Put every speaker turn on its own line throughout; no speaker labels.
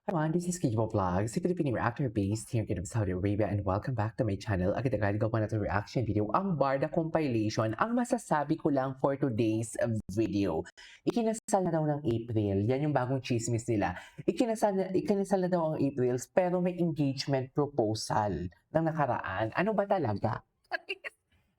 Everyone, this is Kijibo Vlogs, a Filipino reactor based here in Saudi Arabia, and welcome back to my channel. Agad-agad gawa na itong reaction video, ang Barda compilation. Ang masasabi ko lang for today's video, ikinasal na daw ng April. Yan yung bagong chismis nila. Ikinasal na daw ang April, pero may engagement proposal ng nakaraan. Ano ba talaga?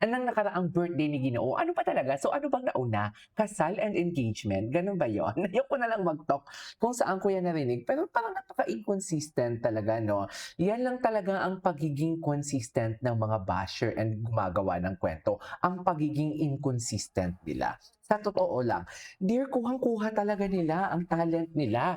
Anong nakaraang birthday ni Ginoo? Ano pa talaga? So ano bang nauna? Kasal and engagement? Ganun ba yon? Ayoko na lang mag-talk kung saan ko yan narinig. Pero parang napaka-inconsistent talaga, no? Yan lang talaga ang pagiging consistent ng mga basher and gumagawa ng kwento. Ang pagiging inconsistent nila. Sa totoo lang, dear, kuhang-kuha talaga nila ang talent nila.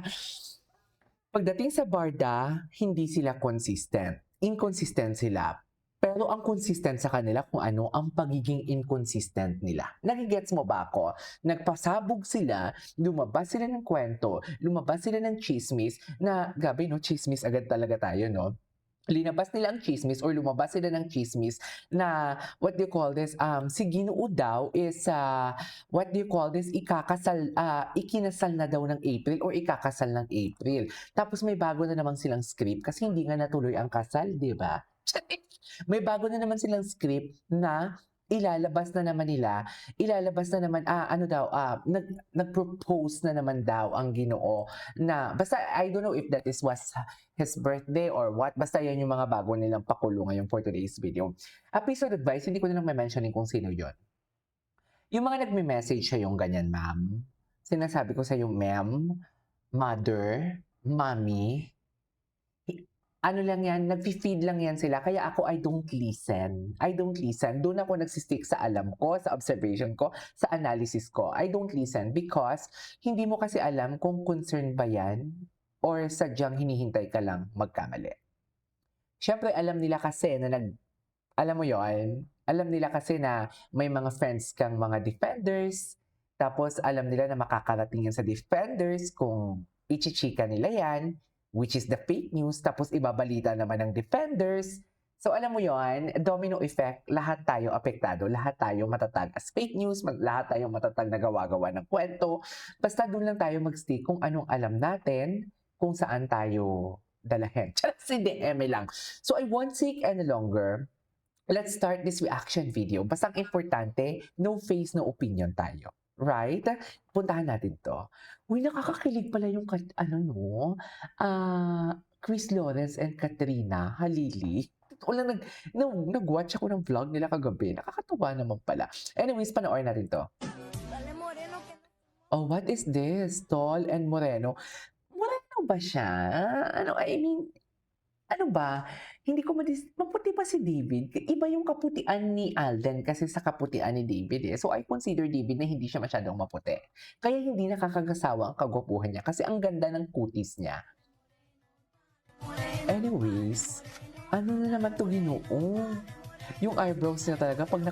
Pagdating sa Barda, hindi sila consistent. Inconsistent sila. Pero ang consistent sa kanila kung ano ang pagiging inconsistent nila. Nagigets mo ba ako? Nagpasabog sila, lumabas sila ng kwento, lumabas sila ng chismis na, gabi no, chismis agad talaga tayo, no? Linabas nila ang chismis or lumabas sila ng chismis na what do you call this, si Ginoo daw is what do you call this, ikinasal na daw ng April or ikakasal ng April. Tapos may bago na naman silang script kasi hindi nga natuloy ang kasal, di ba? May bago na naman silang script na ilalabas na naman, nag-propose na naman daw ang Ginoo na, basta I don't know if that was his birthday or what, basta yan yung mga bago nilang pakulo ngayon for today's video. A piece of advice, hindi ko na lang mentionin kung sino yon. Yung mga nagme-message sa yung ganyan, ma'am, sinasabi ko sa yung ma'am, mother, mommy, ano lang yan, nag-feed lang yan sila. Kaya ako, I don't listen. Doon ako nagsistick sa alam ko, sa observation ko, sa analysis ko. I don't listen because hindi mo kasi alam kung concern ba yan or sadyang hinihintay ka lang magkamali. Siyempre, alam nila kasi na alam mo yon, alam nila kasi na may mga friends kang mga defenders, tapos alam nila na makakarating yan sa defenders kung ichichika nila yan, which is the fake news, tapos ibabalita naman ng defenders. So alam mo yon, domino effect, lahat tayo apektado, lahat tayo matatag as fake news, lahat tayo matatag na gawa-gawa ng kwento. Basta doon lang tayo mag-stick kung anong alam natin, kung saan tayo dalahin. Hindi, eme lang. So I won't take any longer. Let's start this reaction video. Basta ang importante, no face, no opinion tayo. Right? Puntahan natin to. Uy, nakakakilig pala yung, Chris Lawrence and Katrina Halili. Totoo lang, nag-watch ako ng vlog nila kagabi. Nakakatuwa naman pala. Anyways, panoorin natin to. Oh, what is this? Tall and Moreno. Moreno ba siya? Ano ba? Hindi ko maputi pa si David. Iba yung kaputian ni Alden kasi sa kaputian ni David eh. So I consider David na hindi siya masyadong maputi. Kaya hindi nakakagasawa ang kagwapuhan niya kasi ang ganda ng kutis niya. Anyways, ano na naman to, Ginoo? Yung eyebrows niya talaga, pag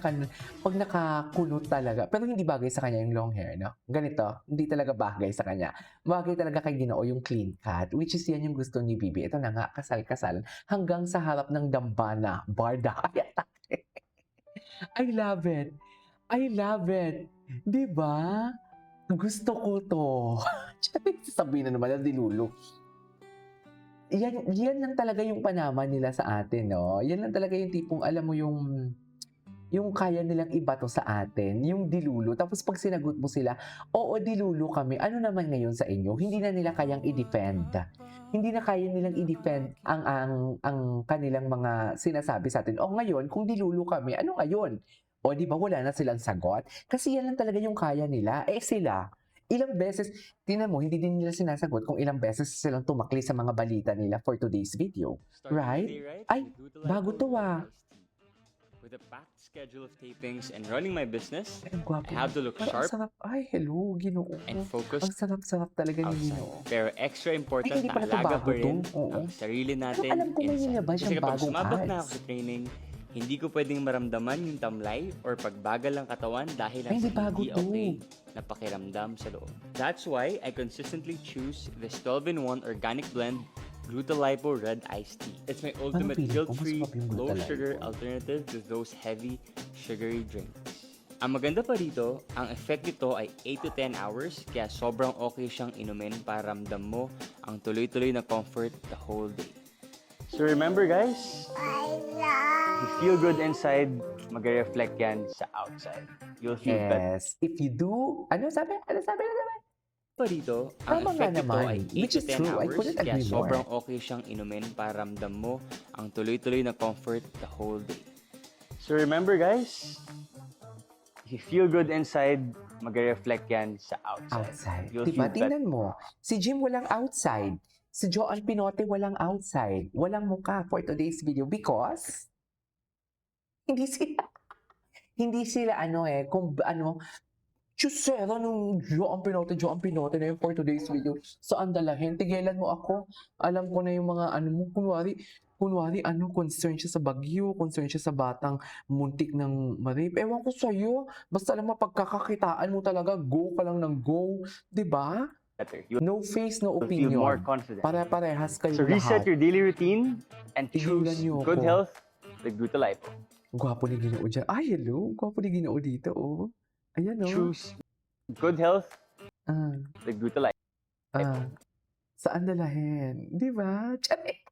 nakakulot talaga. Pero hindi bagay sa kanya yung long hair, no? Ganito, hindi talaga bagay sa kanya. Bagay talaga kay Ginoo yung clean cut, which is yan yung gusto ni Bibi. Ito na nga, kasal-kasal, hanggang sa harap ng dambana, Barda. I love it. I love it. Diba? Gusto ko to. Sabihin na naman na dilulo. Yan lang talaga yung panama nila sa atin, no? Yan lang talaga yung tipong, alam mo yung kaya nilang ibato sa atin, yung dilulo. Tapos pag sinagot mo sila, oo, dilulo kami. Ano naman ngayon sa inyo? Hindi na nila kayang i-defend. Hindi na kaya nilang i-defend ang kanilang mga sinasabi sa atin. O ngayon, kung dilulo kami, ano ngayon? O di ba wala na silang sagot? Kasi yan lang talaga yung kaya nila. Eh sila, ilang beses, tingnan mo, hindi din nila sinasagot kung ilang beses silang tumakli sa mga balita nila for today's video. Right? Ay, bago to
With a packed schedule of tapings and running my business,
Ang gwapo.
I have to look
Parang
sharp
ang sarap. Ay, hello, Ginoo.
and focused
Ang sarap-sarap talaga ni Ginoo.
outside. Pero extra important
hindi
na
pala to
alaga
bago
pa rin
to. Oo.
ang sarili natin
Alam ko may
inside.
nilabas
Kasi
yung
kapag
bagong
sumabak na
ads.
ako sa training, hindi ko pwedeng maramdaman yung tamlay or pagbagal ng katawan dahil
Ay, hindi
nasa
bago
hindi
to.
okay na pakiramdam sa loob. That's why I consistently choose this 12-in-1 organic blend Glutalipo Red Iced Tea. It's my ultimate
feeling ko,
guilt-free,
masarap yung
low-sugar
Glutalipo.
alternative to those heavy, sugary drinks. Ang maganda pa dito, ang effect nito ay 8 to 10 hours, kaya sobrang okay siyang inumin para ramdam mo ang tuloy-tuloy na comfort the whole day. So remember guys, you feel good inside, mag-reflect yan sa outside. You'll feel better.
Yes. If you do, ano sabi? Ano sabi?
Pa dito, ang
Tama nga
effect nito
naman.
ay 8
Which
to
is
10
true. I
hours,
couldn't
kaya
agree more.
sobrang okay siyang inumin para ramdam mo ang tuloy-tuloy na comfort the whole day. So remember guys, if you feel good inside, mag-reflect yan sa outside.
Outside.
You'll
Diba?
feel better.
Tingnan mo. Si Jim walang outside. Si Joanne Pinote walang outside. Walang mukha for today's video because hindi sila kung ano, Chusera nung Joanne Pinote na yun for today's video. Saan dalahin? Tigilan mo ako. Alam ko na yung mga ano mo. Kunwari, concern siya sa bagyo, concern siya sa batang muntik ng ma-rape. Ewan ko sa'yo. Basta lang mapagkakakitaan mo talaga, go ka lang ng go. 'Di ba?
You'll
No face, no
feel more
opinion.
confident.
Pare-parehas kayo
So reset
lahat.
your daily routine and choose
Tigilan niyo
good
ako.
health like Glutalipo.
Gwapo ni Ginoo dyan. Ay, hello. Gwapo ni Ginoo dito, oh. Ayan, oh.
Choose good health
Ah,
like Glutalipo.
saan dalahin? Di ba? Tsare!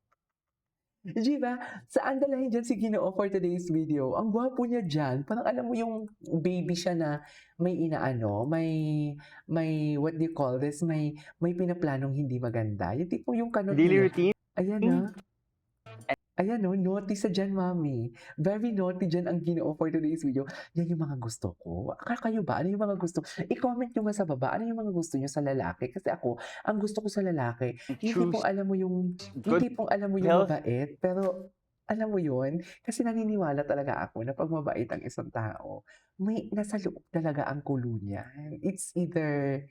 Di ba? Saan dalahin dyan si Ginoo for today's video? Ang gwapo niya dyan. Parang alam mo yung baby siya na may inaano, may what do you call this? May pinaplanong hindi maganda. Yung tipo yung kanot
Daily
niya.
routine.
Ayan na. Ayan no, naughty sa dyan, mami. Very naughty dyan ang Ginoo for today's video. Yan yung mga gusto ko. Kayo ba? Ano yung mga gusto? I-comment nyo nga sa baba. Ano yung mga gusto nyo sa lalaki? Kasi ako, ang gusto ko sa lalaki,
Choose
alam mo yung,
good
alam mo yung
health.
mabait, pero alam mo yun, kasi naniniwala talaga ako na pag mabait ang isang tao, may nasa loob talaga ang kulo niyan. It's either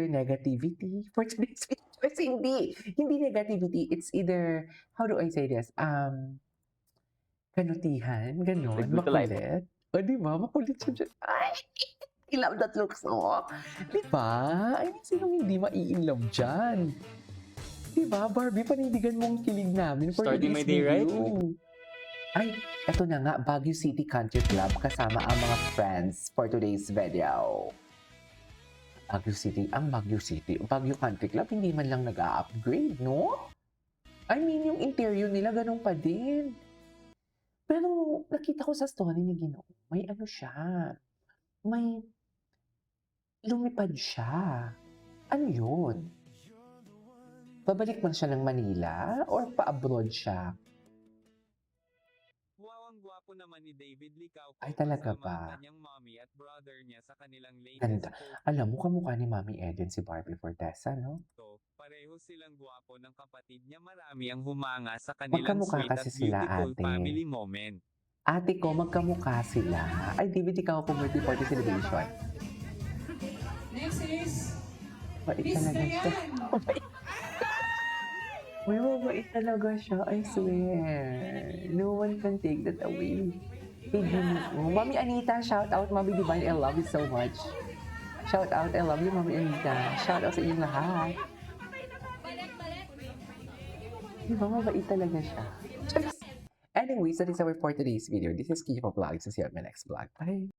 negativity for today's video. Kasi hindi negativity. It's either, how do I say this? Kanutihan, ganon,
Like Glutalipo.
makulit. O, di ba? Makulit siya dyan. Ay, I love that looks, oh. Di ba? I mean, sinong hindi mai-inlove dyan? Di ba, Barbie, panindigan mong kilig namin for
Starting
today's
my day right?
video. Ay, eto na nga, Baguio City Country Club kasama ang mga friends for today's video. Baguio Country Club, hindi man lang nag-a-upgrade, no? I mean, yung interior nila, ganun pa din. Pero, nakita ko sa story ni Ginoo, may ano siya, may lumipad siya. Ano yun? Babalik man siya ng Manila or pa-abroad siya?
Wow, ang gwapo naman ni David Licauco.
Ay, talaga
kasama
ba?
ang kanyang mommy at brother niya sa kanilang latest
Ganda.
photo.
Alam mo, kamukha ni Mami Eden si Barbie Fortesa, no?
Pareho silang gwapo ng kapatid niya. Marami ang humanga sa kanilang
Magkamukha
sweet
kasi
at
sila,
beautiful
ate.
family moment.
Ate ko, magkamukha sila. Ay, David, ikaw ako birthday party celebration.
Next is
Mabait
Miss
talaga siya.
Dayan.
Uy, mabait talaga siya. I swear. No one can take that away. Hey, Ginoo. Mami Anita, shout out. Mami Divine, I love you so much. Shout out, I love you, Mami Anita. Shout out sa inyong lahat. Di ba, mabait talaga siya. Anyways, that is our for today's video. This is Kiko Vlogs. See you on my next vlog. Bye!